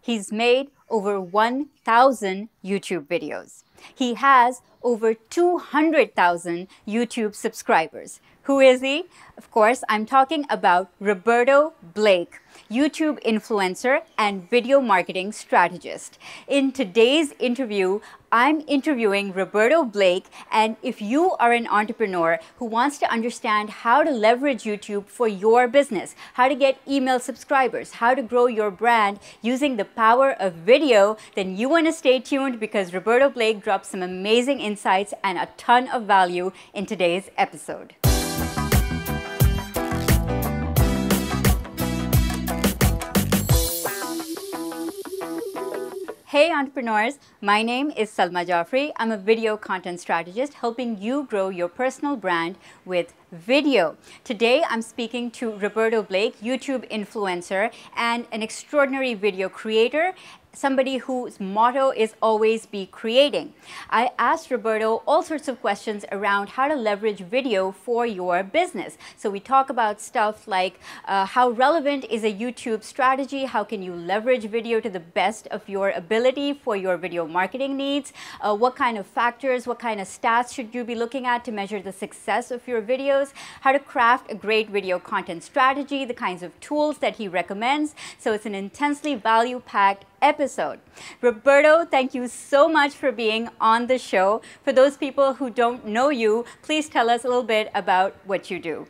He's made over 1,000 YouTube videos. He has over 200,000 YouTube subscribers. Who is he? Of course, I'm talking about Roberto Blake, YouTube influencer and video marketing strategist. In today's interview, I'm interviewing Roberto Blake, and if you are an entrepreneur who wants to understand how to leverage YouTube for your business, how to get email subscribers, how to grow your brand using the power of video, then you want to stay tuned because Roberto Blake drops some amazing insights and a ton of value in today's episode. Hey entrepreneurs, my name is Salma Jafri. I'm a video content strategist helping you grow your personal brand with video. Today I'm speaking to Roberto Blake, YouTube influencer and an extraordinary video creator, somebody whose motto is always be creating. I asked Roberto all sorts of questions around how to leverage video for your business. So we talk about stuff like how relevant is a YouTube strategy, how can you leverage video to the best of your ability for your video marketing needs, what kind of factors, what kind of stats should you be looking at to measure the success of your videos, how to craft a great video content strategy, the kinds of tools that he recommends. So it's an intensely value-packed episode. Roberto, thank you so much for being on the show. For those people who don't know you, please tell us a little bit about what you do.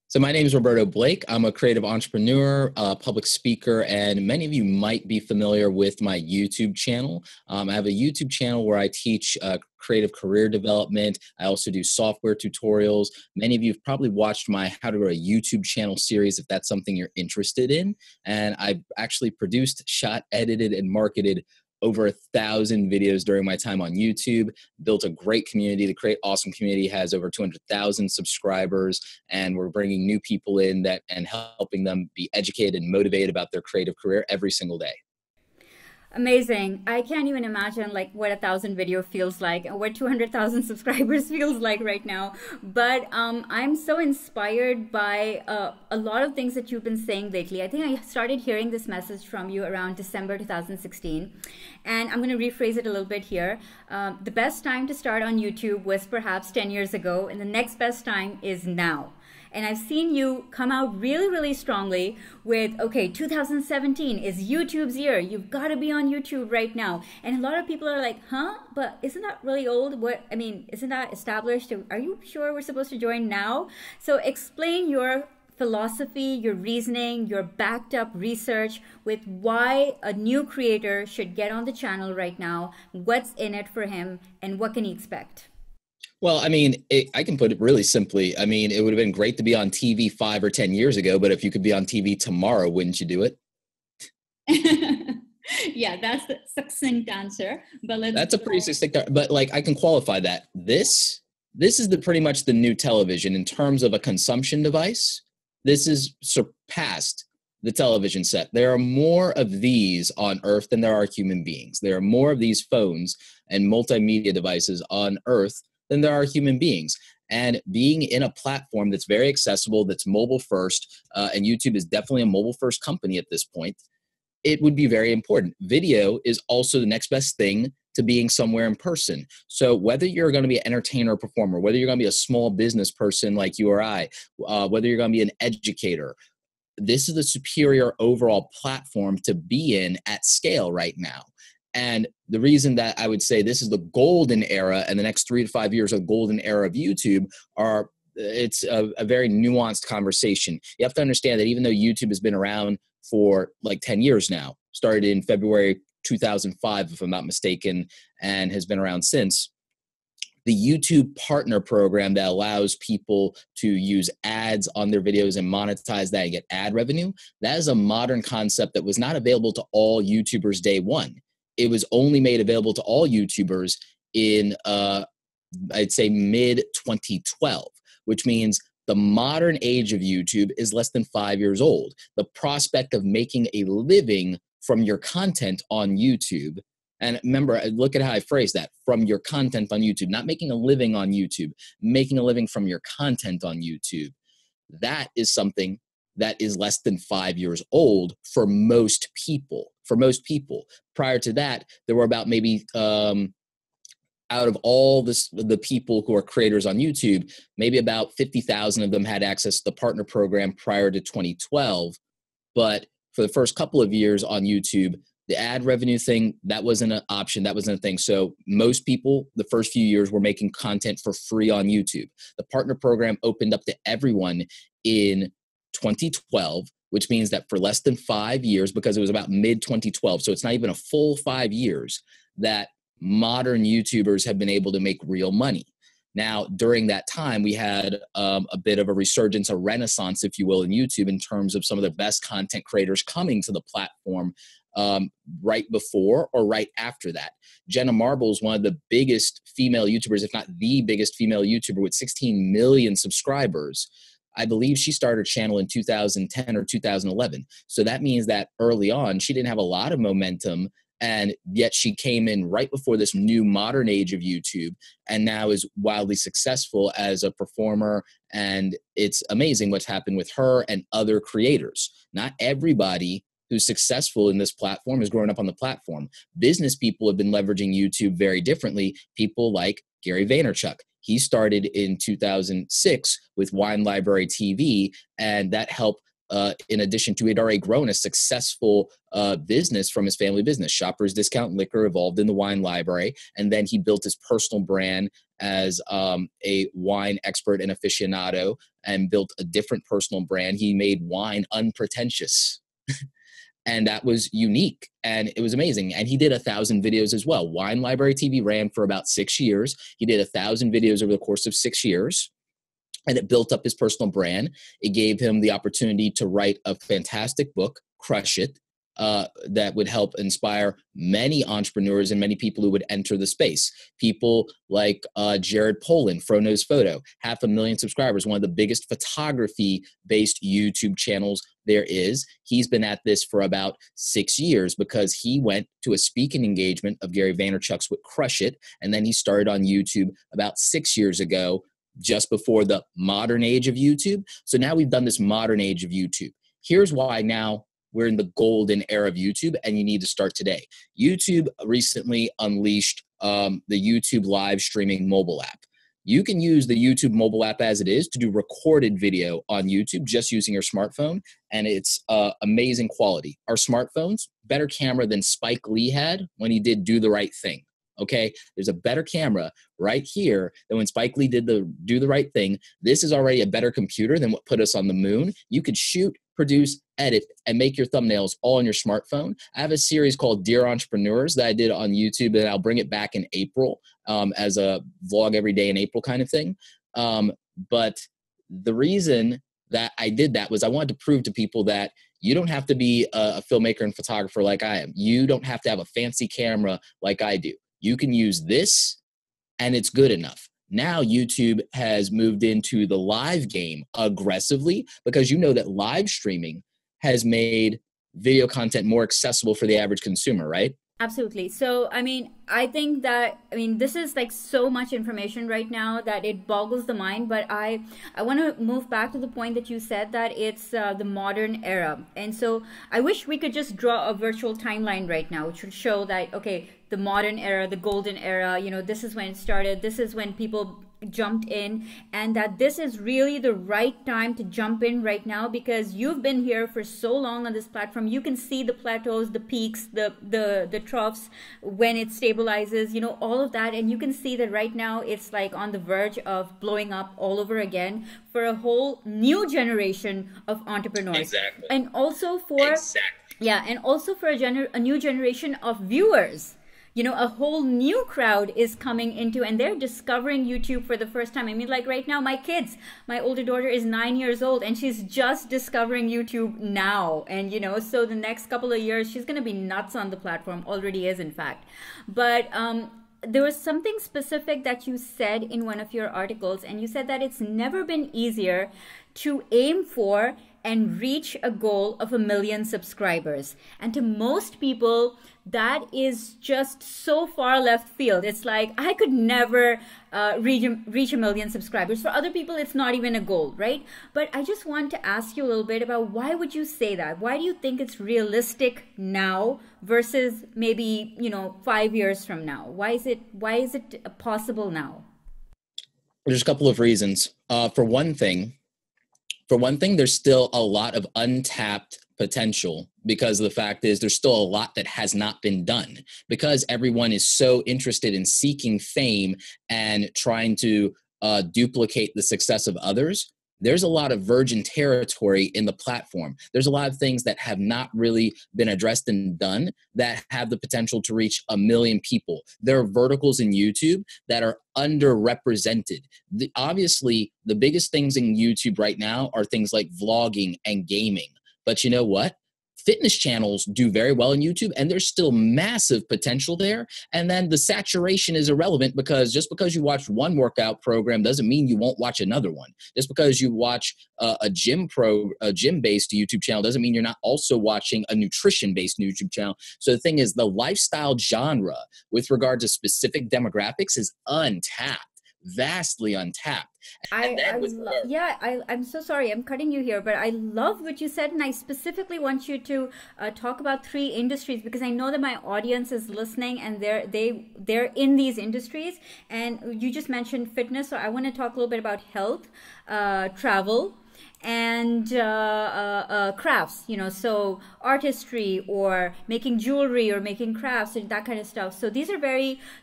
So my name is Roberto Blake. I'm a creative entrepreneur, public speaker, and many of you might be familiar with my YouTube channel. I have a YouTube channel where I teach creative career development. I also do software tutorials. Many of you have probably watched my How to Grow a YouTube channel series if that's something you're interested in. And I've actually produced, shot, edited, and marketed over 1,000 videos during my time on YouTube, built a great community. The Create Awesome community has over 200,000 subscribers, and we're bringing new people in that and helping them be educated and motivated about their creative career every single day. Amazing. I can't even imagine like what 1,000 video feels like and what 200,000 subscribers feels like right now. But I'm so inspired by a lot of things that you've been saying lately. I think I started hearing this message from you around December 2016. And I'm going to rephrase it a little bit here. The best time to start on YouTube was perhaps 10 years ago, and the next best time is now. And I've seen you come out really, really strongly with, okay, 2017 is YouTube's year. You've got to be on YouTube right now. And a lot of people are like, huh? But isn't that really old? What, I mean, isn't that established? Are you sure we're supposed to join now? So explain your philosophy, your reasoning, your backed up research with why a new creator should get on the channel right now, what's in it for him, and what can he expect? Well, I mean, I can put it really simply. I mean, it would have been great to be on TV 5 or 10 years ago, but if you could be on TV tomorrow, wouldn't you do it? Yeah, that's the succinct answer. But that's a pretty succinct, but like I can qualify that. This is pretty much the new television in terms of a consumption device. This is surpassed the television set. There are more of these on Earth than there are human beings. There are more of these phones and multimedia devices on Earth than there are human beings. And being in a platform that's very accessible, that's mobile first, and YouTube is definitely a mobile first company at this point, it would be very important. Video is also the next best thing to being somewhere in person. So whether you're going to be an entertainer or performer, whether you're going to be a small business person like you or I, whether you're going to be an educator, this is the superior overall platform to be in at scale right now. And the reason that I would say this is the golden era and the next 3 to 5 years of golden era of YouTube it's a very nuanced conversation. You have to understand that even though YouTube has been around for like 10 years now, started in February 2005, if I'm not mistaken, and has been around since, the YouTube partner program that allows people to use ads on their videos and monetize that and get ad revenue, that is a modern concept that was not available to all YouTubers day one. It was only made available to all YouTubers in, I'd say, mid-2012, which means the modern age of YouTube is less than 5 years old. The prospect of making a living from your content on YouTube, and remember, look at how I phrased that, from your content on YouTube, not making a living on YouTube, making a living from your content on YouTube. That is something that is less than 5 years old for most people. for most people. Prior to that, there were about maybe out of all the people who are creators on YouTube, maybe about 50,000 of them had access to the partner program prior to 2012. But for the first couple of years on YouTube, the ad revenue thing, that wasn't an option. That wasn't a thing. So most people, the first few years, were making content for free on YouTube. The partner program opened up to everyone in 2012, which means that for less than 5 years, because it was about mid-2012, so it's not even a full 5 years, that modern YouTubers have been able to make real money. Now, during that time, we had a bit of a resurgence, a renaissance, if you will, in YouTube in terms of some of the best content creators coming to the platform right before or right after that. Jenna Marble is one of the biggest female YouTubers, if not the biggest female YouTuber, with 16 million subscribers. I believe she started her channel in 2010 or 2011. So that means that early on, she didn't have a lot of momentum, and yet she came in right before this new modern age of YouTube and now is wildly successful as a performer. And it's amazing what's happened with her and other creators. Not everybody who's successful in this platform is growing up on the platform. Business people have been leveraging YouTube very differently. People like Gary Vaynerchuk. He started in 2006 with Wine Library TV, and that helped in addition to, he'd already grown a successful business from his family business. Shoppers Discount Liquor evolved in the Wine Library, and then he built his personal brand as a wine expert and aficionado, and built a different personal brand. He made wine unpretentious. And that was unique, and it was amazing. And he did 1,000 videos as well. Wine Library TV ran for about 6 years. He did 1,000 videos over the course of 6 years. And it built up his personal brand. It gave him the opportunity to write a fantastic book, Crush It, that would help inspire many entrepreneurs and many people who would enter the space. People like Jared Polin, Frono's Photo, 500,000 subscribers, one of the biggest photography-based YouTube channels there is. He's been at this for about 6 years because he went to a speaking engagement of Gary Vaynerchuk's with Crush It, and then he started on YouTube about 6 years ago, just before the modern age of YouTube. So now we've done this modern age of YouTube. Here's why now we're in the golden era of YouTube, and you need to start today. YouTube recently unleashed the YouTube live streaming mobile app. You can use the YouTube mobile app as it is to do recorded video on YouTube just using your smartphone, and it's amazing quality. Our smartphones, better camera than Spike Lee had when he did Do the Right Thing. Okay, there's a better camera right here than when Spike Lee did the Do the Right Thing. This is already a better computer than what put us on the moon. You could shoot, produce, edit, and make your thumbnails all on your smartphone. I have a series called Dear Entrepreneurs that I did on YouTube, and I'll bring it back in April as a vlog every day in April kind of thing. But the reason that I did that was I wanted to prove to people that you don't have to be a filmmaker and photographer like I am. You don't have to have a fancy camera like I do. You can use this, and it's good enough. Now YouTube has moved into the live game aggressively because you know that live streaming has made video content more accessible for the average consumer, right? Absolutely. So, I think that, this is like so much information right now that it boggles the mind, but I want to move back to the point that you said that it's the modern era. And so I wish we could just draw a virtual timeline right now, which would show that, okay, the modern era, the golden era, this is when it started. This is when people jumped in, and that this is really the right time to jump in right now because you've been here for so long on this platform. You can see the plateaus, the peaks, the troughs, when it stabilizes, all of that, and you can see that right now it's like on the verge of blowing up all over again for a whole new generation of entrepreneurs. Exactly. And also for and also for a new generation of viewers. A whole new crowd is coming into, and they're discovering YouTube for the first time. Like right now, my older daughter is 9 years old, and she's just discovering YouTube now. And, so the next couple of years, she's going to be nuts on the platform, already is, in fact. But there was something specific that you said in one of your articles, and you said that it's never been easier to aim for and reach a goal of 1 million subscribers. And to most people, that is just so far left field. It's like, I could never reach 1 million subscribers. For other people, it's not even a goal, right? But I just want to ask you a little bit about, why would you say that? Why do you think it's realistic now versus maybe, 5 years from now? Why is it possible now? There's a couple of reasons. For one thing, there's still a lot of untapped potential, because the fact is there's still a lot that has not been done, because everyone is so interested in seeking fame and trying to duplicate the success of others. There's a lot of virgin territory in the platform. There's a lot of things that have not really been addressed and done that have the potential to reach 1 million people. There are verticals in YouTube that are underrepresented. Obviously, the biggest things in YouTube right now are things like vlogging and gaming. But you know what? Fitness channels do very well in YouTube, and there's still massive potential there. And then the saturation is irrelevant, because just because you watch one workout program doesn't mean you won't watch another one. Just because you watch a gym-based YouTube channel doesn't mean you're not also watching a nutrition-based YouTube channel. So the thing is, the lifestyle genre with regard to specific demographics is untapped. Vastly untapped. I'm so sorry, I'm cutting you here, but I love what you said, and I specifically want you to talk about 3 industries, because I know that my audience is listening and they're in these industries. And you just mentioned fitness, so I want to talk a little bit about health, travel, and crafts, so artistry, or making jewelry, or making crafts, and that kind of stuff. So these are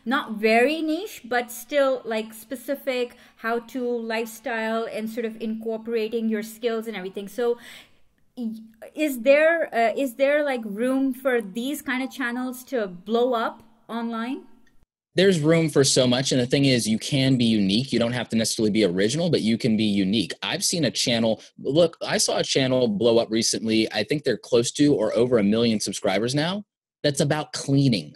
not very niche, but still like specific how to lifestyle and sort of incorporating your skills and everything. So is there like room for these kind of channels to blow up online? There's room for so much. And the thing is, you can be unique. You don't have to necessarily be original, but you can be unique. I've seen a channel, I saw a channel blow up recently. I think they're close to or over 1 million subscribers now. That's about cleaning.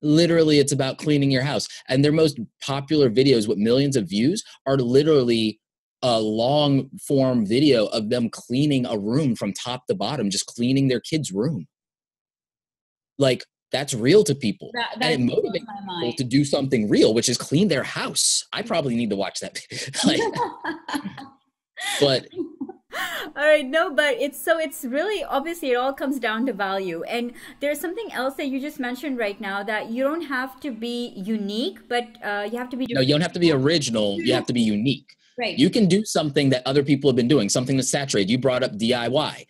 Literally, it's about cleaning your house. And their most popular videos with millions of views are literally a long form video of them cleaning a room from top to bottom, just cleaning their kid's room. Like, that's real to people. And it motivates people to do something real, which is clean their house. I probably need to watch that. But all right, no, but it's really, obviously it all comes down to value. And there's something else that you just mentioned right now, that you don't have to be unique, but you have to be no, you don't have to be original. You have to be unique. Right. You can do something that other people have been doing, something that's saturated. You brought up DIY.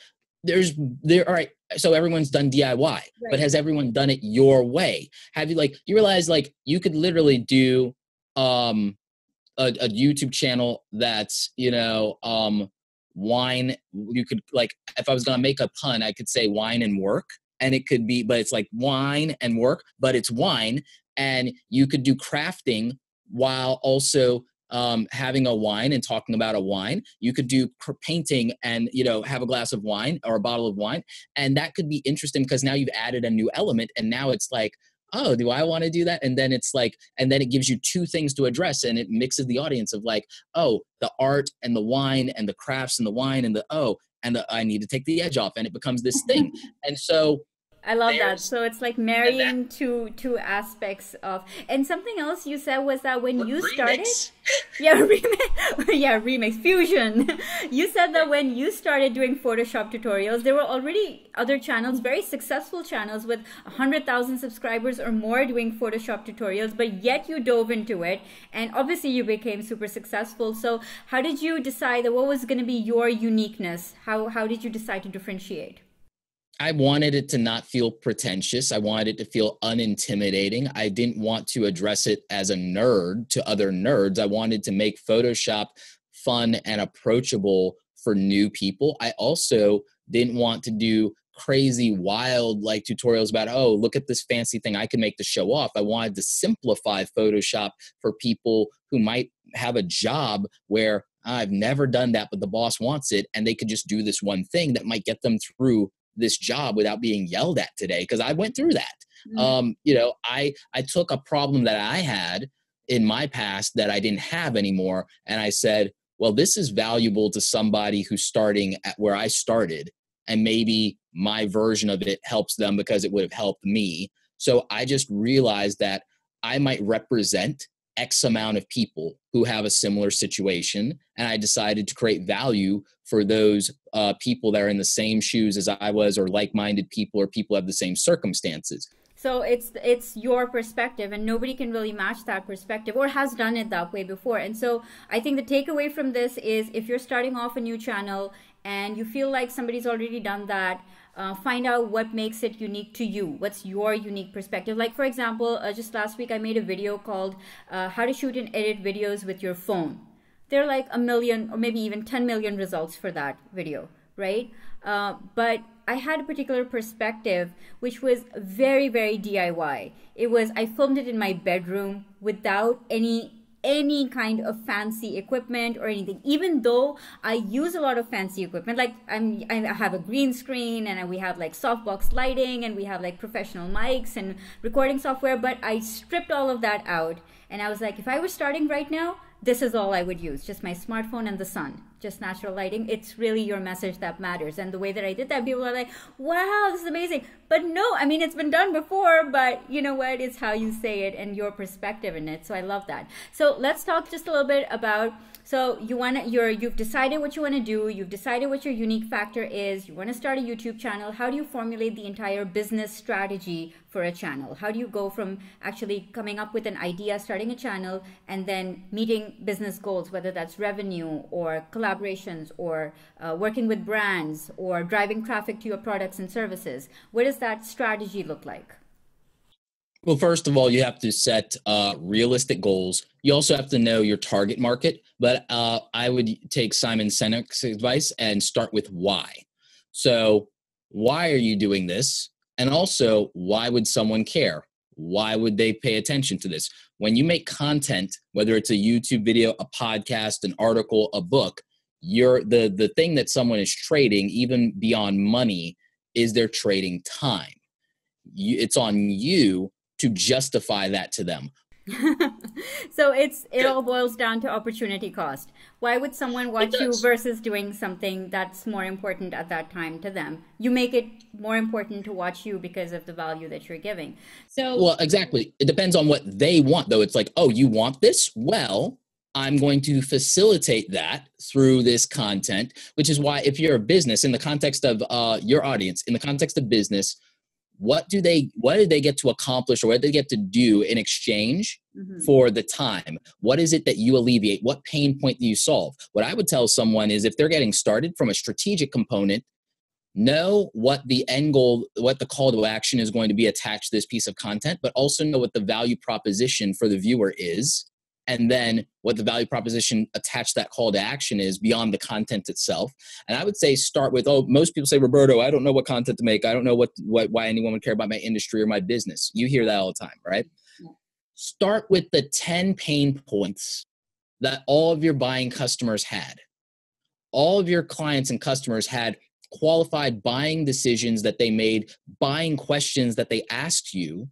All right, so everyone's done DIY, right, but has everyone done it your way? Have you you realize you could literally do a YouTube channel that's wine. You could if I was gonna make a pun, I could say wine and work, and it could be, but it's like wine and work, but it's wine, and you could do crafting while also having a wine and talking about a wine. You could do painting and, have a glass of wine or a bottle of wine. And that could be interesting, because now you've added a new element, and now it's like, oh, do I want to do that? And then it's and then it gives you 2 things to address, and it mixes the audience of oh, the art and the wine and the crafts and the wine and I need to take the edge off, and it becomes this thing. And so I love that. So it's like marrying two aspects of. And something else you said was that when you started, remix fusion. You said that when you started doing Photoshop tutorials, there were already other channels, very successful channels with 100,000 subscribers or more doing Photoshop tutorials, but yet you dove into it, and obviously you became super successful. So how did you decide that what was going to be your uniqueness? How did you decide to differentiate? I wanted it to not feel pretentious. I wanted it to feel unintimidating. I didn't want to address it as a nerd to other nerds. I wanted to make Photoshop fun and approachable for new people. I also didn't want to do crazy, wild tutorials about, oh, look at this fancy thing I can make to show off. I wanted to simplify Photoshop for people who might have a job where I've never done that, but the boss wants it, and they could just do this one thing that might get them through this job without being yelled at today, because I went through that. Mm-hmm. I took a problem that I had in my past that I didn't have anymore, and I said, well, this is valuable to somebody who's starting at where I started, and maybe my version of it helps them because it would have helped me. So I just realized that I might represent X amount of people who have a similar situation. And I decided to create value for those people that are in the same shoes as I was, or like-minded people, or people who have the same circumstances. So it's your perspective, and nobody can really match that perspective or has done it that way before. And so I think the takeaway from this is, if you're starting off a new channel and you feel like somebody's already done that, find out what makes it unique to you. What's your unique perspective? Like, for example, just last week I made a video called how to shoot and edit videos with your phone. There are like 1 million or maybe even 10 million results for that video, right? But I had a particular perspective which was very, very DIY. It was, I filmed it in my bedroom without any kind of fancy equipment or anything, even though I use a lot of fancy equipment. Like I have a green screen, and we have like softbox lighting, and we have like professional mics and recording software, but I stripped all of that out, and I was like, if I were starting right now, this is all I would use, just my smartphone and the sun, just natural lighting. It's really your message that matters. And the way that I did that, people are like, wow, this is amazing. But no, I mean, it's been done before, but you know what? It's how you say it and your perspective in it. So I love that. So let's talk just a little bit about, so you've decided what you want to do. You've decided what your unique factor is. You want to start a YouTube channel. How do you formulate the entire business strategy for a channel? How do you go from actually coming up with an idea, starting a channel, and then meeting business goals, whether that's revenue or collaborations or working with brands or driving traffic to your products and services? What does that strategy look like? Well, first of all, you have to set realistic goals. You also have to know your target market, but I would take Simon Sinek's advice and start with why. So why are you doing this? And also, why would someone care? Why would they pay attention to this? When you make content, whether it's a YouTube video, a podcast, an article, a book, the thing that someone is trading, even beyond money, is they're trading time. It's on you to justify that to them. So it all boils down to opportunity cost. Why would someone watch you versus doing something that's more important at that time to them? You make it more important to watch you because of the value that you're giving. So, well, exactly. It depends on what they want, though. It's like, oh, you want this? Well, I'm going to facilitate that through this content, which is why, if you're a business, in the context of your audience, in the context of business, what do they get to accomplish, or what do they get to do in exchange for the time? What is it that you alleviate? What pain point do you solve? What I would tell someone is, if they're getting started from a strategic component, know what the end goal, what the call to action is going to be attached to this piece of content, but also know what the value proposition for the viewer is. And then what the value proposition attached to that call to action is beyond the content itself. And I would say start with, most people say, Roberto, I don't know what content to make. I don't know why anyone would care about my industry or my business. You hear that all the time, right? Yeah. Start with the 10 pain points that all of your buying customers had. All of your clients and customers had qualified buying decisions that they made, buying questions that they asked you.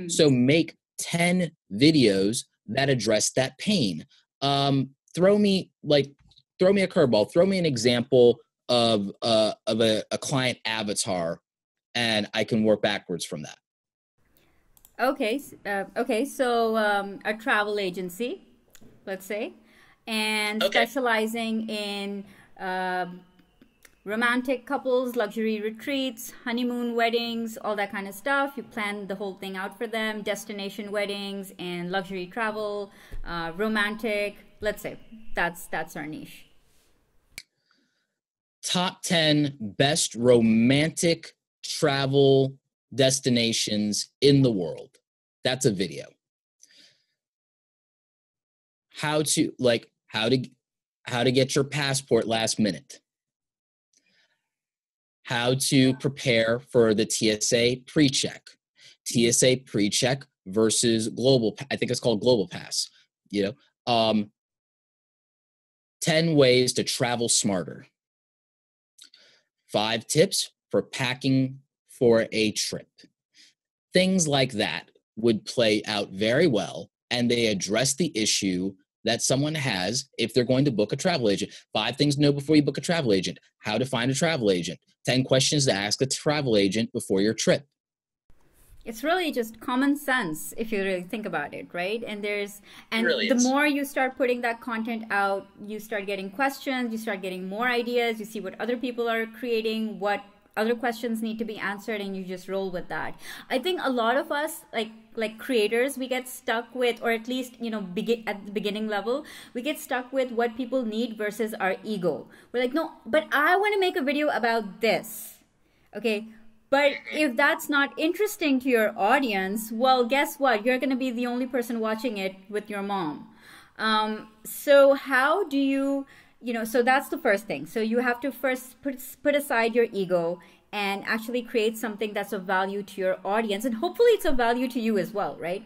So make 10 videos that address that pain. Throw me a curveball. Throw me an example of a client avatar, and I can work backwards from that. Okay. So a travel agency, let's say, and specializing in romantic couples, luxury retreats, honeymoon weddings, all that kind of stuff. You plan the whole thing out for them, destination weddings and luxury travel, romantic, let's say that's our niche. Top 10 best romantic travel destinations in the world. That's a video. How to get your passport last minute. How to prepare for the TSA pre-check. TSA pre-check versus global, I think it's called Global Pass. 10 ways to travel smarter. 5 tips for packing for a trip. Things like that would play out very well, and they address the issue that someone has if they're going to book a travel agent. 5 things to know before you book a travel agent. How to find a travel agent. 10 questions to ask a travel agent before your trip. It's really just common sense if you really think about it, right? And Really the is. more you start putting that content out, you start getting questions, you start getting more ideas, you see what other people are creating, what other questions need to be answered, and you just roll with that. I think a lot of us, like creators, we get stuck with, or at least, you know, at the beginning level, we get stuck with what people need versus our ego. We're like, no, but I want to make a video about this. Okay. But if that's not interesting to your audience, well, guess what? You're going to be the only person watching it with your mom. So how do you, so that's the first thing. So you have to first put aside your ego and actually create something that's of value to your audience. And hopefully it's of value to you as well, right?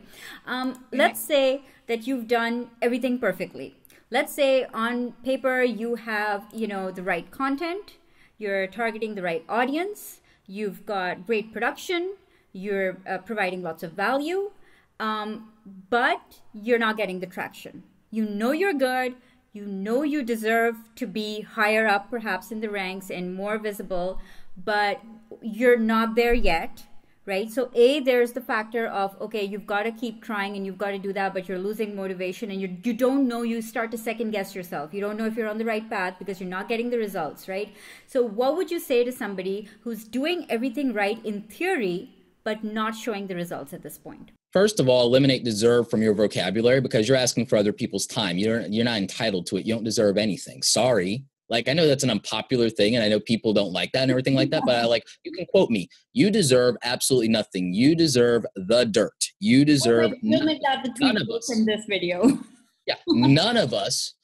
Let's say that you've done everything perfectly. Let's say on paper you have, the right content, you're targeting the right audience, you've got great production, you're providing lots of value, but you're not getting the traction. You know you're good, you know you deserve to be higher up perhaps in the ranks and more visible, but you're not there yet, right? So there's the factor of, okay, you've got to keep trying and you've got to do that, but you're losing motivation and you don't know, you start to second guess yourself. You don't know if you're on the right path because you're not getting the results, right? So what would you say to somebody who's doing everything right in theory, but not showing the results at this point? First of all, eliminate deserve from your vocabulary because you're asking for other people's time. You're not entitled to it. You don't deserve anything. Sorry. Like, I know that's an unpopular thing, and I know people don't like that and everything like that, but you can quote me. You deserve absolutely nothing. You deserve the dirt. You deserve We'll make that the tweet in this video. Yeah, none of us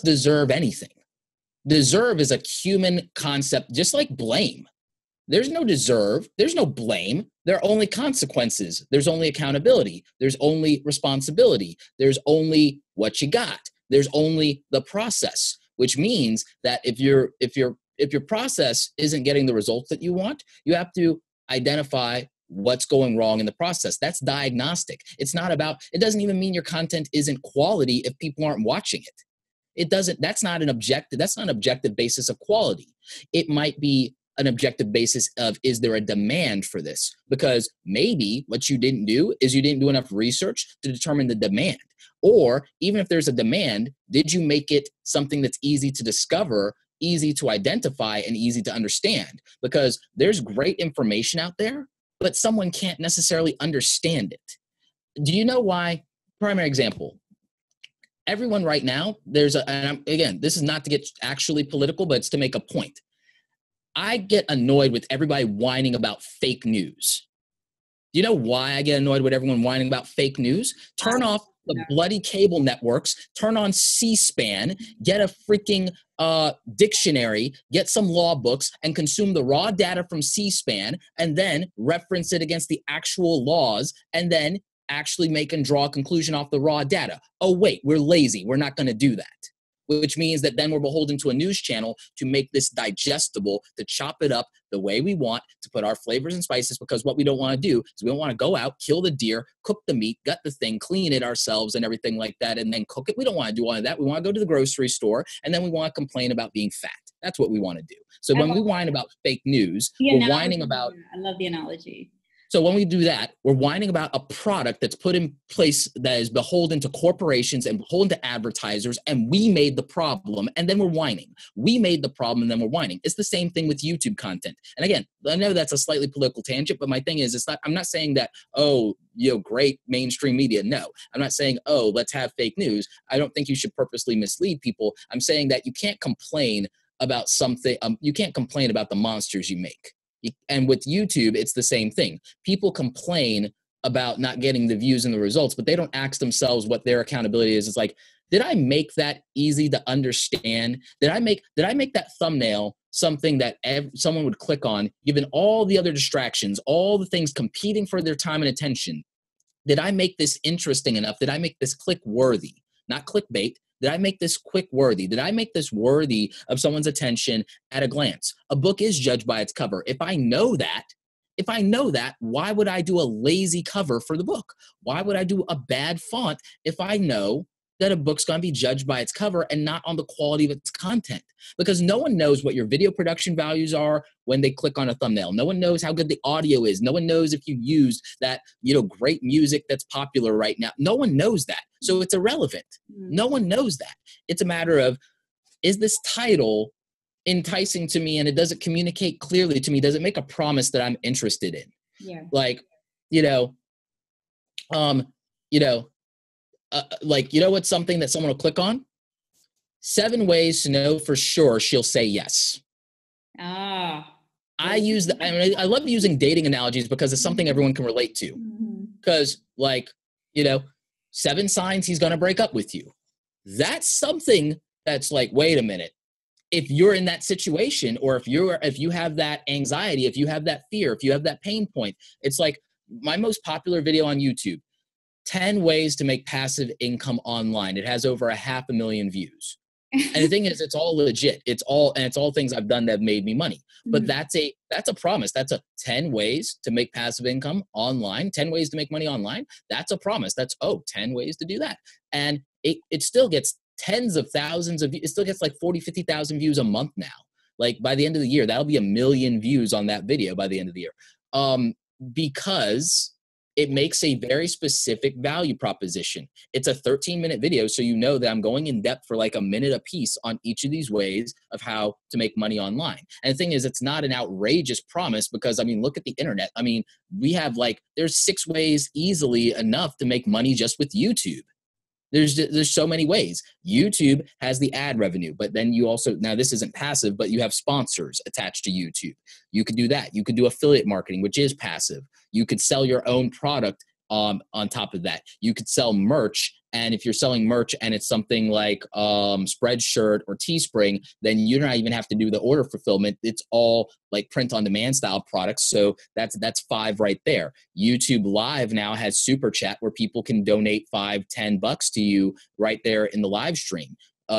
deserve anything. Deserve is a human concept, just like blame. There's no deserve. There's no blame. There are only consequences. There's only accountability. There's only responsibility. There's only what you got. There's only the process. Which means that if your process isn't getting the results that you want, you have to identify what's going wrong in the process. That's diagnostic. It doesn't even mean your content isn't quality if people aren't watching it. That's not an objective basis of quality. It might be an objective basis of, is there a demand for this? Because maybe what you didn't do is you didn't do enough research to determine the demand. Or even if there's a demand, did you make it something that's easy to discover, easy to identify, and easy to understand? Because there's great information out there, but someone can't necessarily understand it. Do you know why? Primary example. Everyone right now, again, this is not to get actually political, but it's to make a point. I get annoyed with everybody whining about fake news. Do you know why I get annoyed with everyone whining about fake news? Turn off the bloody cable networks, turn on C-SPAN, get a freaking dictionary, get some law books, and consume the raw data from C-SPAN, and then reference it against the actual laws, and then actually make and draw a conclusion off the raw data. Oh, wait, we're lazy. We're not going to do that. Which means that then we're beholden to a news channel to make this digestible, to chop it up the way we want, to put our flavors and spices, because what we don't want to do is we don't want to go out, kill the deer, cook the meat, gut the thing, clean it ourselves and everything like that, and then cook it. We don't want to do all of that. We want to go to the grocery store, and then we want to complain about being fat. That's what we want to do. So when we whine about fake news, we're whining about... I love the analogy. So when we do that, we're whining about a product that's put in place that is beholden to corporations and beholden to advertisers, and we made the problem, and then we're whining. We made the problem, and then we're whining. It's the same thing with YouTube content. And again, I know that's a slightly political tangent, but my thing is, I'm not saying that, great mainstream media. No, I'm not saying, let's have fake news. I don't think you should purposely mislead people. I'm saying that you can't complain about something. You can't complain about the monsters you make. And with YouTube, it's the same thing. People complain about not getting the views and the results, but they don't ask themselves what their accountability is. It's like, did I make that easy to understand? Did I make that thumbnail something that someone would click on, given all the other distractions, all the things competing for their time and attention? Did I make this interesting enough? Did I make this click worthy? Not clickbait. Did I make this quick worthy? Did I make this worthy of someone's attention at a glance? A book is judged by its cover. If I know that, why would I do a lazy cover for the book? Why would I do a bad font if I know that a book's going to be judged by its cover and not on the quality of its content, because no one knows what your video production values are when they click on a thumbnail. No one knows how good the audio is. No one knows if you used that, great music that's popular right now. No one knows that. So it's irrelevant. No one knows that. It's a matter of, is this title enticing to me, and it doesn't communicate clearly to me? Does it make a promise that I'm interested in? Yeah. Like, what's something that someone will click on? 7 ways to know for sure she'll say yes. Ah. I love using dating analogies because it's something everyone can relate to. Because 7 signs he's going to break up with you. That's something that's like, wait a minute. If you're in that situation, or if you have that anxiety, if you have that fear, if you have that pain point, it's like my most popular video on YouTube, 10 ways to make passive income online. It has over 500,000 views. And the thing is, it's all legit. It's all things I've done that have made me money. But that's a promise. That's a 10 ways to make passive income online, 10 ways to make money online. That's a promise. That's 10 ways to do that. And it still gets tens of thousands of views. It still gets like 40, 50,000 views a month now. Like by the end of the year, that'll be 1 million views on that video by the end of the year. Because it makes a very specific value proposition. It's a 13-minute video, so you know that I'm going in depth for like a minute a piece on each of these ways of how to make money online. And the thing is, it's not an outrageous promise because, look at the internet. We have there's 6 ways easily enough to make money just with YouTube. There's so many ways. YouTube has the ad revenue, but then you also, now this isn't passive, but you have sponsors attached to YouTube. You could do that. You could do affiliate marketing, which is passive. You could sell your own product on top of that. You could sell merch. And if you're selling merch and it's something like Spreadshirt or Teespring, then you don't even have to do the order fulfillment. It's all like print on demand style products. So that's 5 right there. YouTube Live now has Super Chat where people can donate $5, $10 to you right there in the live stream.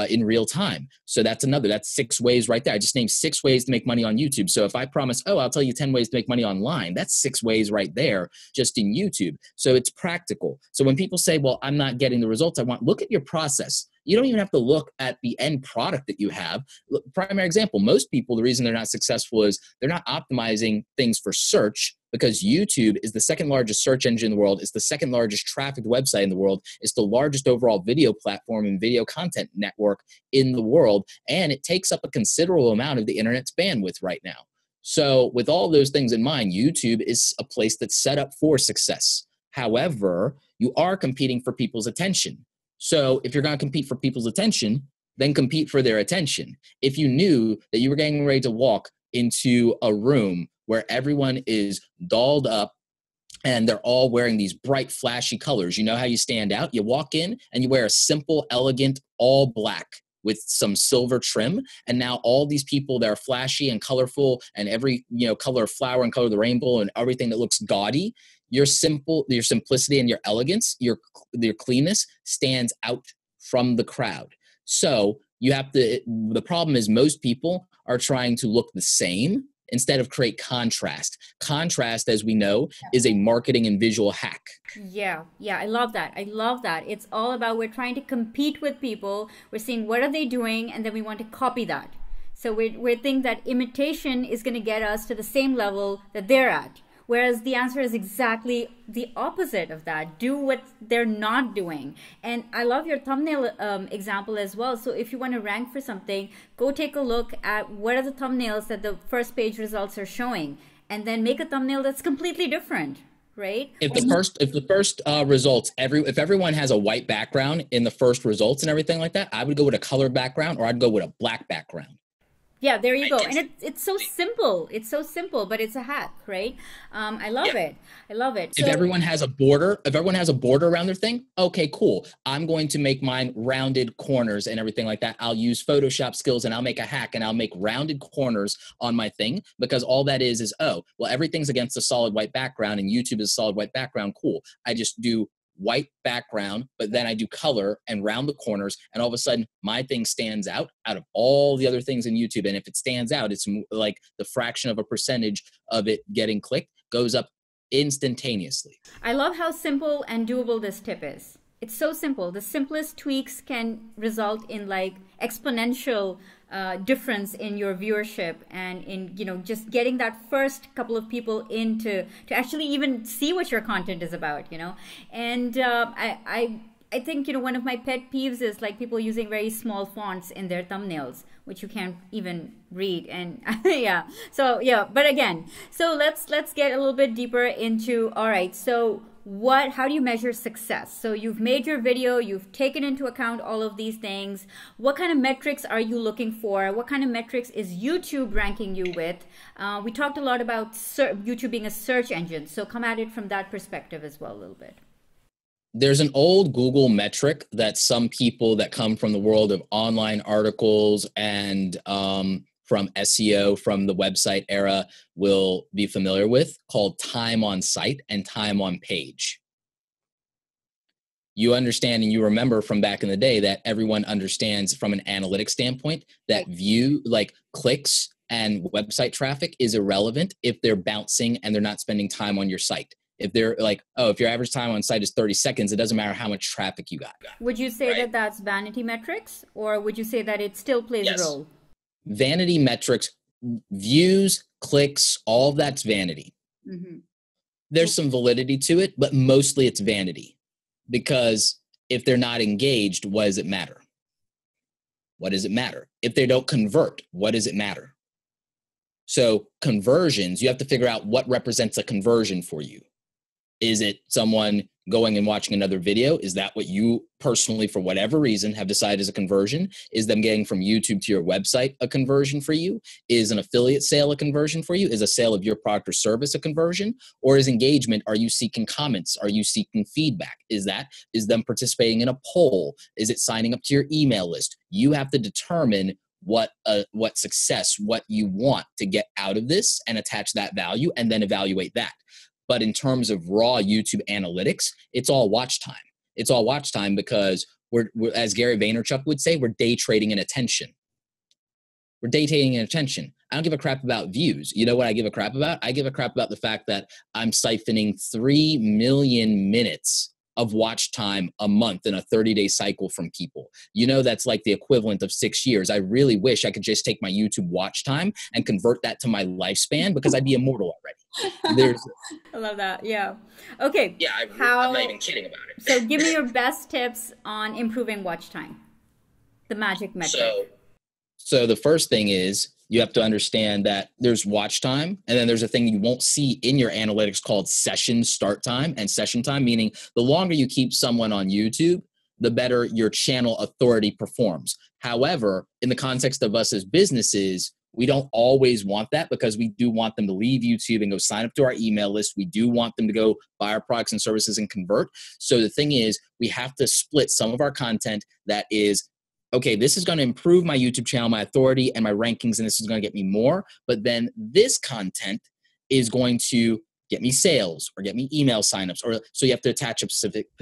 In real time. So that's 6 ways right there. I just named 6 ways to make money on YouTube. So if I promise, I'll tell you 10 ways to make money online, that's 6 ways right there just in YouTube. So it's practical. So when people say, well, I'm not getting the results I want, look at your process. You don't even have to look at the end product that you have. Primary example, most people, the reason they're not successful is they're not optimizing things for search, because YouTube is the 2nd largest search engine in the world. It's the 2nd largest trafficked website in the world. It's the largest overall video platform and video content network in the world. And it takes up a considerable amount of the internet's bandwidth right now. So with all those things in mind, YouTube is a place that's set up for success. However, you are competing for people's attention. So if you're going to compete for people's attention, then compete for their attention. If you knew that you were getting ready to walk into a room where everyone is dolled up and they're all wearing these bright, flashy colors, you know how you stand out? You walk in and you wear a simple, elegant, all black with some silver trim. And now all these people that are flashy and colorful and every color of flower and color of the rainbow and everything that looks gaudy, your simplicity and your elegance, your cleanness stands out from the crowd. So the problem is most people are trying to look the same instead of create contrast. Contrast, as we know, is a marketing and visual hack. Yeah, I love that. It's all about, we're trying to compete with people. We're seeing what are they doing, and then we want to copy that. So we think that imitation is going to get us to the same level that they're at. Whereas the answer is exactly the opposite of that. Do what they're not doing. And I love your thumbnail example as well. So if you want to rank for something, go take a look at what are the thumbnails that the first page results are showing, and then make a thumbnail that's completely different, right? If the first results, if everyone has a white background in the first results and everything like that, I would go with a colored background, or I'd go with a black background. Yeah, there you go. And it's so simple. It's so simple, but it's a hack, right? I love it. I love it. If everyone has a border, around their thing, okay, cool. I'm going to make mine rounded corners and everything like that. I'll use Photoshop skills and I'll make a hack and I'll make rounded corners on my thing, because all that is, everything's against a solid white background and YouTube is a solid white background. Cool. I just do white background, but then I do color and round the corners, and all of a sudden my thing stands out of all the other things in YouTube. And if it stands out, it's like the fraction of a percentage of it getting clicked goes up instantaneously. I love how simple and doable this tip is. It's so simple. The simplest tweaks can result in like exponential difference in your viewership and in, you know, just getting that first couple of people to actually even see what your content is about, you know. And I think, you know, one of my pet peeves is like people using very small fonts in their thumbnails, which you can't even read. And yeah, so yeah, but again, so let's get a little bit deeper into, all right, so how do you measure success? So you've made your video, you've taken into account all of these things. What kind of metrics are you looking for? What kind of metrics is YouTube ranking you with? We talked a lot about YouTube being a search engine, so come at it from that perspective as well a little bit. There's an old Google metric that some people that come from the world of online articles and from SEO, from the website era, will be familiar with, called time on site and time on page. You understand and you remember from back in the day that everyone understands from an analytics standpoint that clicks and website traffic is irrelevant if they're bouncing and they're not spending time on your site. If they're like, oh, if your average time on site is 30 seconds, it doesn't matter how much traffic you got. Would you say that that's vanity metrics, or would you say that it still plays a role? Vanity metrics, views, clicks, all of that's vanity. Mm-hmm. There's some validity to it, but mostly it's vanity. Because if they're not engaged, what does it matter? What does it matter? If they don't convert, what does it matter? So conversions, you have to figure out what represents a conversion for you. Is it someone going and watching another video? Is that what you personally, for whatever reason, have decided is a conversion? Is them getting from YouTube to your website a conversion for you? Is an affiliate sale a conversion for you? Is a sale of your product or service a conversion? Or is engagement, are you seeking comments? Are you seeking feedback? Is them participating in a poll? Is it signing up to your email list? You have to determine what success, what you want to get out of this and attach that value and then evaluate that. But in terms of raw YouTube analytics, it's all watch time. It's all watch time because we're as Gary Vaynerchuk would say, we're day trading in attention. We're day trading in attention. I don't give a crap about views. You know what I give a crap about? I give a crap about the fact that I'm siphoning 3 million minutes of watch time a month in a 30-day cycle from people. You know, that's like the equivalent of 6 years. I really wish I could just take my YouTube watch time and convert that to my lifespan because I'd be immortal already. I love that. Yeah. Okay. Yeah, I'm not even kidding about it. So give me your best tips on improving watch time. The magic metric. So the first thing is you have to understand that there's watch time, and then there's a thing you won't see in your analytics called session start time and session time, meaning the longer you keep someone on YouTube, the better your channel authority performs. However, in the context of us as businesses, we don't always want that because we do want them to leave YouTube and go sign up to our email list. We do want them to go buy our products and services and convert. So the thing is, we have to split some of our content that is, okay, this is going to improve my YouTube channel, my authority, and my rankings, and this is going to get me more. But then this content is going to get me sales or get me email signups. Or so you have to attach a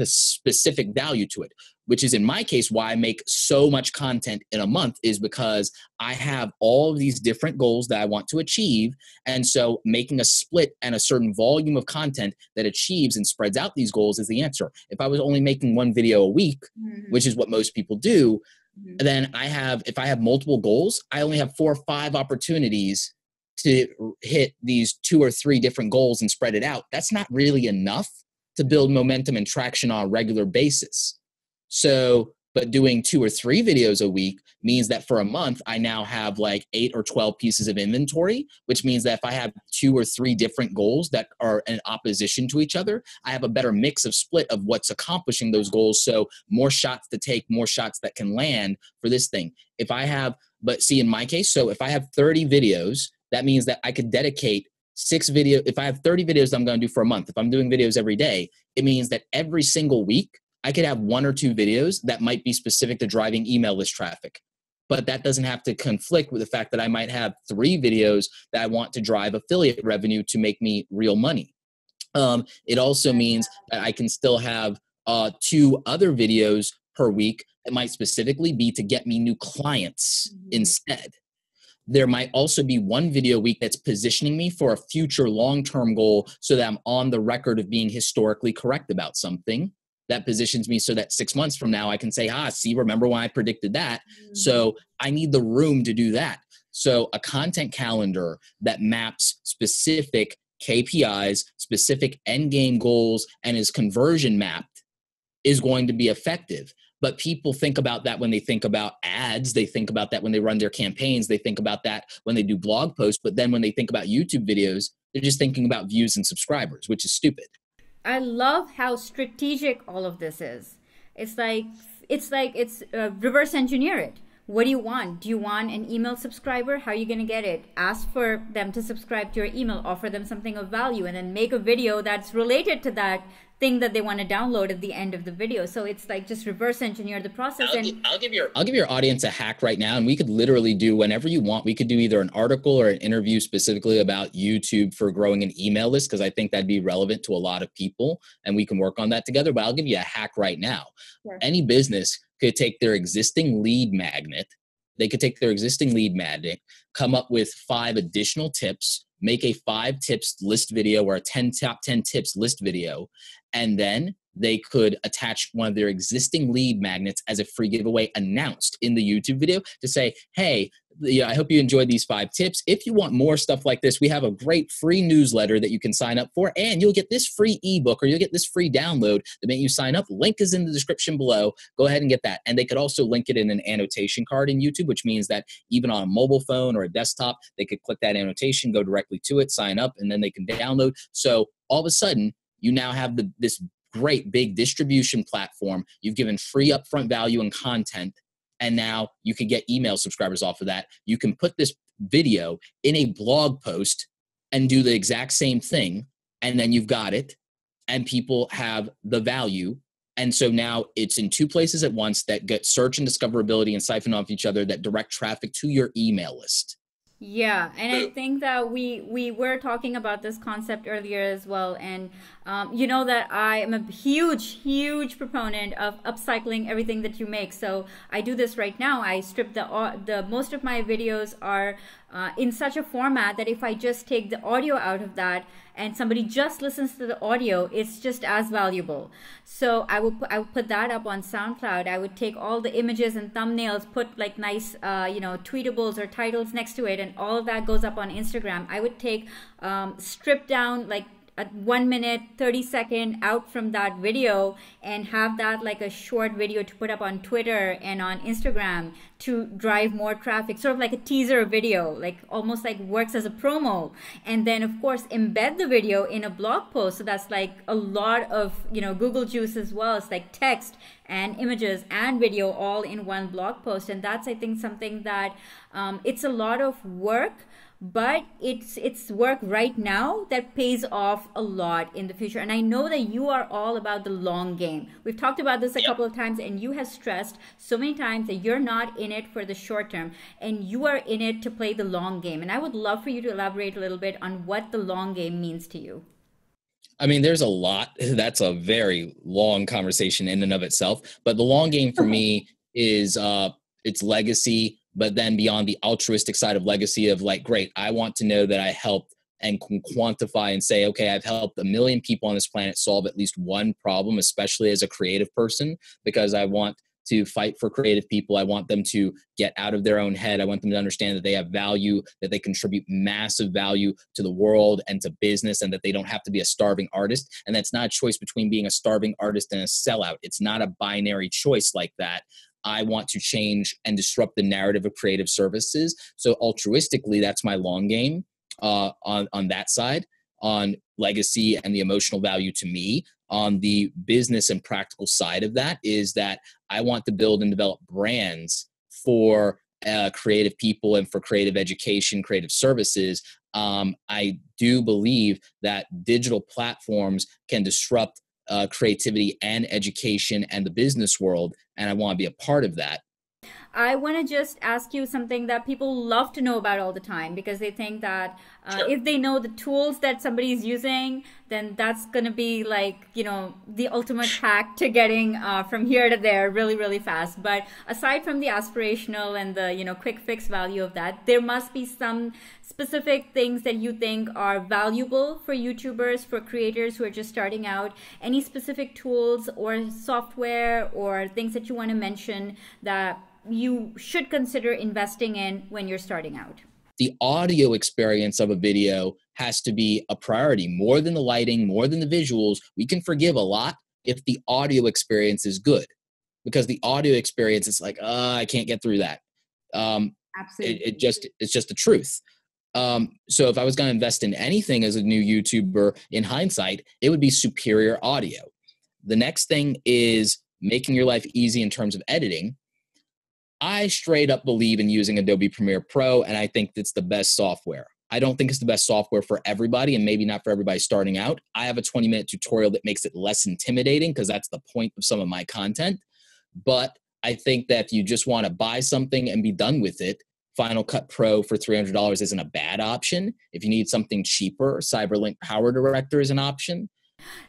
specific value to it, which is in my case why I make so much content in a month, is because I have all of these different goals that I want to achieve. And so making a split and a certain volume of content that achieves and spreads out these goals is the answer. If I was only making one video a week, which is what most people do, then if I have multiple goals, I only have 4 or 5 opportunities to hit these 2 or 3 different goals and spread it out. That's not really enough to build momentum and traction on a regular basis. So, but doing 2 or 3 videos a week means that for a month, I now have like 8 or 12 pieces of inventory, which means that if I have 2 or 3 different goals that are in opposition to each other, I have a better mix of split of what's accomplishing those goals. So more shots to take, more shots that can land for this thing. But see, in my case, so if I have 30 videos, that means that I could dedicate 6 videos. If I have 30 videos I'm going to do for a month, if I'm doing videos every day, it means that every single week, I could have 1 or 2 videos that might be specific to driving email list traffic. But that doesn't have to conflict with the fact that I might have 3 videos that I want to drive affiliate revenue to make me real money. It also means that I can still have 2 other videos per week that might specifically be to get me new clients instead. There might also be 1 video a week that's positioning me for a future long-term goal so that I'm on the record of being historically correct about something. that positions me so that 6 months from now I can say, see, remember when I predicted that? So I need the room to do that. So a content calendar that maps specific KPIs, specific end game goals, and is conversion mapped is going to be effective. But people think about that when they think about ads. They think about that when they run their campaigns. They think about that when they do blog posts. But then when they think about YouTube videos, they're just thinking about views and subscribers, which is stupid. I love how strategic all of this is. It's like reverse engineer it. What do you want? Do you want an email subscriber? How are you going to get it? Ask for them to subscribe to your email, offer them something of value, and then make a video that's related to that thing that they want to download at the end of the video. So it's like just reverse engineer the process. I'll give your audience a hack right now, and we could literally do whenever you want. We could do either an article or an interview specifically about YouTube for growing an email list, because I think that'd be relevant to a lot of people, and we can work on that together. But I'll give you a hack right now. Sure. Any business could take their existing lead magnet. They could take their existing lead magnet, come up with 5 additional tips, make a 5 tips list video or a top 10 tips list video, and then they could attach one of their existing lead magnets as a free giveaway announced in the YouTube video to say, hey, I hope you enjoyed these 5 tips. If you want more stuff like this, we have a great free newsletter that you can sign up for, and you'll get this free ebook or you'll get this free download the minute you sign up. Link is in the description below. Go ahead and get that. And they could also link it in an annotation card in YouTube, which means that even on a mobile phone or a desktop, they could click that annotation, go directly to it, sign up, and then they can download. So all of a sudden, you now have this great big distribution platform. You've given free upfront value and content, and now you can get email subscribers off of that. You can put this video in a blog post and do the exact same thing, and then you've got it, and people have the value. And so now it's in 2 places at once that get search and discoverability and siphon off each other that direct traffic to your email list. Yeah, and I think that we were talking about this concept earlier as well, and you know that I am a huge proponent of upcycling everything that you make. So I do this right now. I strip the most of my videos are in such a format that if I just take the audio out of that and somebody just listens to the audio, it's just as valuable. So I will put that up on SoundCloud. I would take all the images and thumbnails, put like nice tweetables or titles next to it, and all of that goes up on Instagram. I would take strip down like a 1 minute 30-second out from that video and have that like a short video to put up on Twitter and on Instagram to drive more traffic, sort of like a teaser video, like almost like works as a promo. And then of course embed the video in a blog post, so that's like a lot of Google juice as well. It's like text and images and video all in one blog post. And that's, I think, something that it's a lot of work, but it's work right now that pays off a lot in the future. And I know that you are all about the long game. We've talked about this a couple of times, and you have stressed so many times that you're not in it for the short term, and you are in it to play the long game. And I would love for you to elaborate a little bit on what the long game means to you. I mean, there's a lot. That's a very long conversation in and of itself. But the long game for me is it's legacy, but then beyond the altruistic side of legacy of like, great, I want to know that I helped and can quantify and say, okay, I've helped 1 million people on this planet solve at least one problem, especially as a creative person, because I want to fight for creative people. I want them to get out of their own head. I want them to understand that they have value, that they contribute massive value to the world and to business, and that they don't have to be a starving artist. And that's not a choice between being a starving artist and a sellout. It's not a binary choice like that. I want to change and disrupt the narrative of creative services. So altruistically, that's my long game on that side, on legacy and the emotional value to me. On the business and practical side of that is that I want to build and develop brands for creative people and for creative education, creative services. I do believe that digital platforms can disrupt creativity and education and the business world, and I want to be a part of that. I want to just ask you something that people love to know about all the time, because they think that Sure. if they know the tools that somebody is using, then that's going to be like, the ultimate hack to getting from here to there really, really fast. But aside from the aspirational and the, quick fix value of that, there must be some specific things that you think are valuable for YouTubers, for creators who are just starting out. Any specific tools or software or things that you want to mention that you should consider investing in when you're starting out? The audio experience of a video has to be a priority, more than the lighting, more than the visuals. We can forgive a lot if the audio experience is good, because the audio experience is like, I can't get through that. Absolutely. It's just the truth. So if I was going to invest in anything as a new YouTuber, in hindsight, it would be superior audio. The next thing is making your life easy in terms of editing. I straight up believe in using Adobe Premiere Pro, and I think it's the best software. I don't think it's the best software for everybody, and maybe not for everybody starting out. I have a 20-minute tutorial that makes it less intimidating, because that's the point of some of my content. But I think that if you just want to buy something and be done with it, Final Cut Pro for $300 isn't a bad option. If you need something cheaper, Cyberlink Power Director is an option.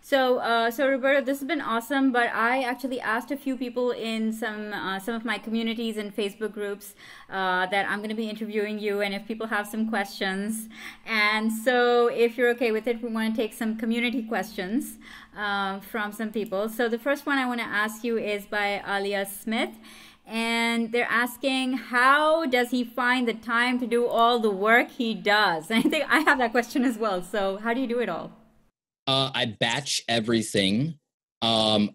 So, Roberto, this has been awesome. But I actually asked a few people in some of my communities and Facebook groups that I'm going to be interviewing you, and if people have some questions. And so, if you're okay with it, we want to take some community questions from some people. So, the first one I want to ask you is by Alia Smith. And they're asking, how does he find the time to do all the work he does? And I think I have that question as well. So how do you do it all? I batch everything. I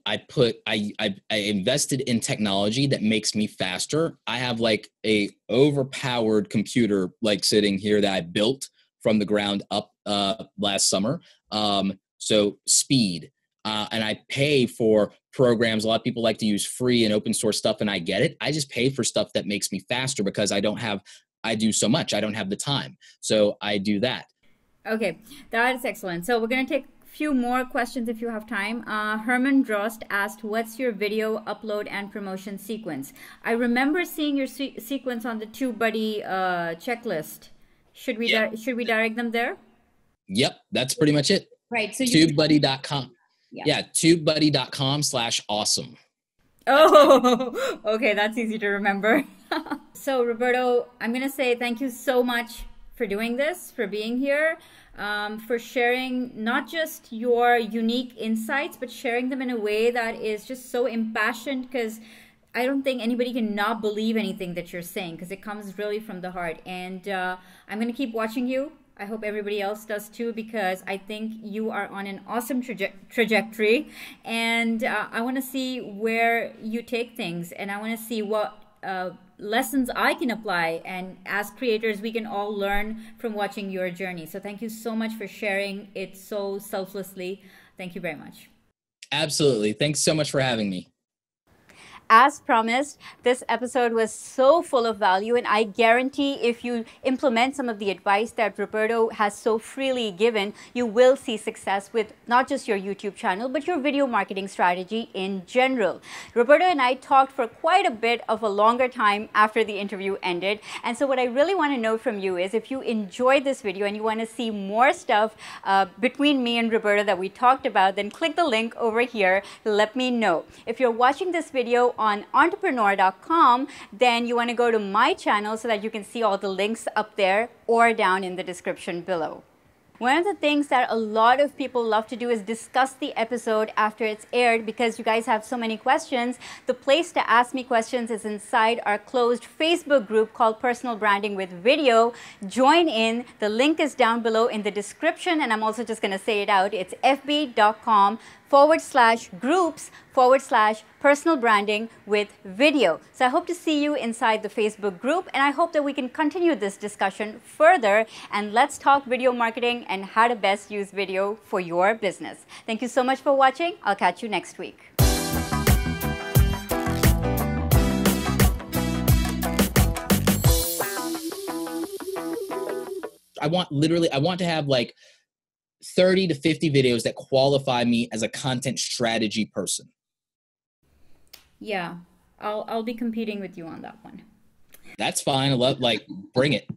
invested in technology that makes me faster. I have like a overpowered computer like sitting here that I built from the ground up last summer. So speed. And I pay for programs. A lot of people like to use free and open source stuff, and I get it. I just pay for stuff that makes me faster, because I do so much. I don't have the time. So I do that. Okay, that is excellent. So we're going to take a few more questions if you have time. Herman Drost asked, what's your video upload and promotion sequence? I remember seeing your sequence on the TubeBuddy checklist. Should we direct them there? Yep, that's pretty much it. Right. So TubeBuddy.com. Yeah, TubeBuddy.com/awesome. Oh, okay, that's easy to remember. So, Roberto, I'm going to say thank you so much for doing this, for being here, for sharing not just your unique insights, but sharing them in a way that is just so impassioned, because I don't think anybody can not believe anything that you're saying, because it comes really from the heart. And I'm going to keep watching you. I hope everybody else does too, because I think you are on an awesome trajectory, and I want to see where you take things, and I want to see what lessons I can apply, and as creators we can all learn from watching your journey. So thank you so much for sharing it so selflessly. Thank you very much. Absolutely. Thanks so much for having me. As promised, this episode was so full of value, and I guarantee if you implement some of the advice that Roberto has so freely given, you will see success with not just your YouTube channel, but your video marketing strategy in general. Roberto and I talked for quite a bit of a longer time after the interview ended, and so what I really want to know from you is, if you enjoyed this video and you want to see more stuff between me and Roberto that we talked about, then click the link over here to let me know. If you're watching this video on entrepreneur.com, then you want to go to my channel so that you can see all the links up there or down in the description below. One of the things that a lot of people love to do is discuss the episode after it's aired, because you guys have so many questions. The place to ask me questions is inside our closed Facebook group called Personal Branding with Video. Join in. The link is down below in the description, and I'm also just going to say it out. It's fb.com/groups/personal branding with video. So I hope to see you inside the Facebook group, and I hope that we can continue this discussion further, and let's talk video marketing and how to best use video for your business. Thank you so much for watching. I'll catch you next week. I want to have like 30 to 50 videos that qualify me as a content strategy person. Yeah. I'll be competing with you on that one. That's fine. I love, like, bring it.